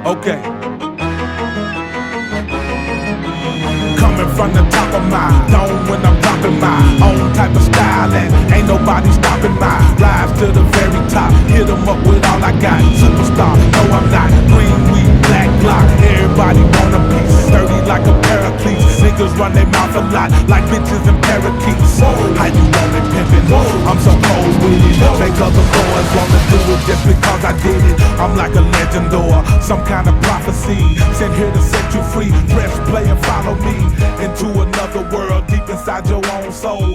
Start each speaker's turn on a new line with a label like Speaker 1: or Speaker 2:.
Speaker 1: Okay. Coming from the top of my dome when I'm dropping my own type of style, and ain't nobody stopping my rise to the very top. Hit 'em up with all I got. Superstar, no I'm not. Green weed, black block. Everybody want a piece. Sturdy like a pair of cleats. Niggas run their mouth a lot like bitches and parakeets. How you want me pimpin'? I'm so cold with it. Make other boys wanna do it just because I did it. I'm like a legend or some kind of prophecy. Sent here to set you free. Press play and follow me into another world deep inside your own soul.